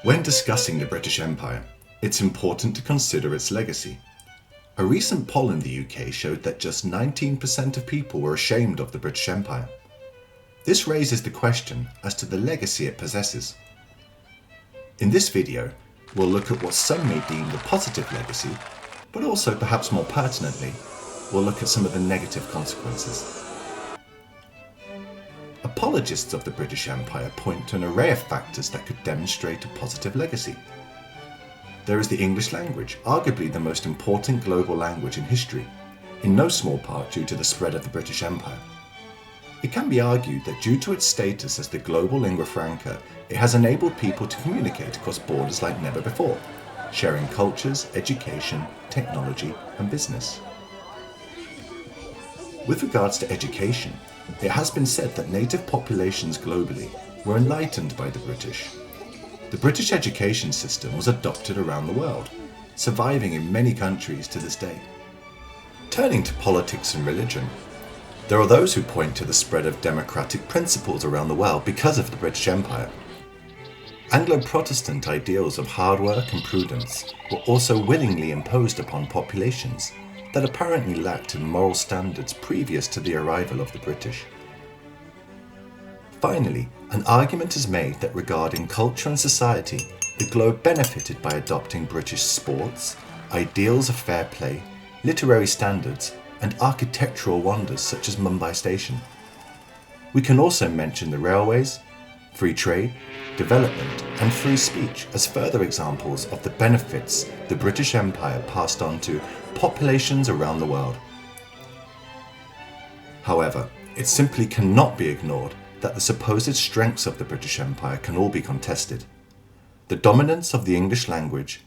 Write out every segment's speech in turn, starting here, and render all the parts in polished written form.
When discussing the British Empire, it's important to consider its legacy. A recent poll in the UK showed that just 19% of people were ashamed of the British Empire. This raises the question as to the legacy it possesses. In this video, we'll look at what some may deem the positive legacy, but also perhaps more pertinently, we'll look at some of the negative consequences. Apologists of the British Empire point to an array of factors that could demonstrate a positive legacy. There is the English language, arguably the most important global language in history, in no small part due to the spread of the British Empire. It can be argued that due to its status as the global lingua franca, it has enabled people to communicate across borders like never before, sharing cultures, education, technology, and business. With regards to education, it has been said that native populations globally were enlightened by the British. The British education system was adopted around the world, surviving in many countries to this day. Turning to politics and religion, there are those who point to the spread of democratic principles around the world because of the British Empire. Anglo-Protestant ideals of hard work and prudence were also willingly imposed upon populations that apparently lacked in moral standards previous to the arrival of the British. Finally, an argument is made that regarding culture and society, the globe benefited by adopting British sports, ideals of fair play, literary standards, and architectural wonders such as Mumbai Station. We can also mention the railways, free trade, development, and free speech as further examples of the benefits the British Empire passed on to populations around the world. However, it simply cannot be ignored that the supposed strengths of the British Empire can all be contested. The dominance of the English language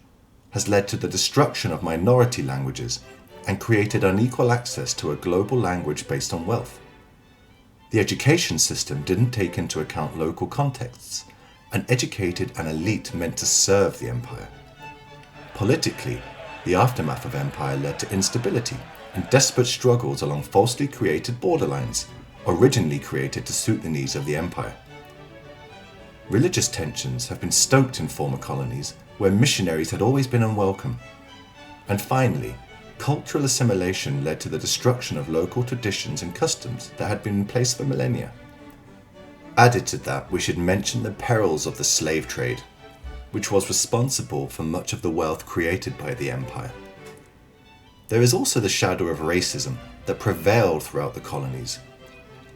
has led to the destruction of minority languages and created unequal access to a global language based on wealth. The education system didn't take into account local contexts and educated an elite meant to serve the empire. Politically, the aftermath of empire led to instability and desperate struggles along falsely created borderlines, originally created to suit the needs of the empire. Religious tensions have been stoked in former colonies where missionaries had always been unwelcome. And finally, cultural assimilation led to the destruction of local traditions and customs that had been in place for millennia. Added to that, we should mention the perils of the slave trade, which was responsible for much of the wealth created by the empire. There is also the shadow of racism that prevailed throughout the colonies,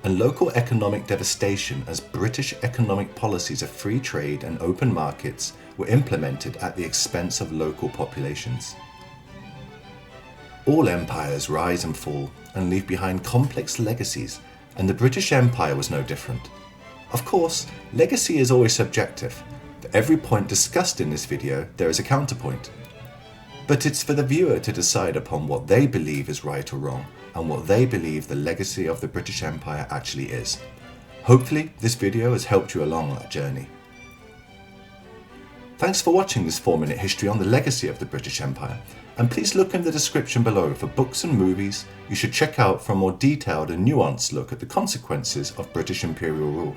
and local economic devastation as British economic policies of free trade and open markets were implemented at the expense of local populations. All empires rise and fall and leave behind complex legacies, and the British Empire was no different. Of course, legacy is always subjective. For every point discussed in this video, there is a counterpoint. But it's for the viewer to decide upon what they believe is right or wrong, and what they believe the legacy of the British Empire actually is. Hopefully, this video has helped you along that journey. Thanks for watching this 4-minute history on the legacy of the British Empire, and please look in the description below for books and movies you should check out for a more detailed and nuanced look at the consequences of British imperial rule.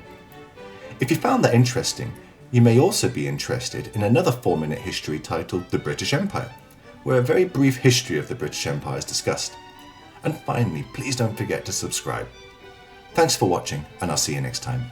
If you found that interesting, you may also be interested in another 4-minute history titled The British Empire, where a very brief history of the British Empire is discussed. And finally, please don't forget to subscribe. Thanks for watching, and I'll see you next time.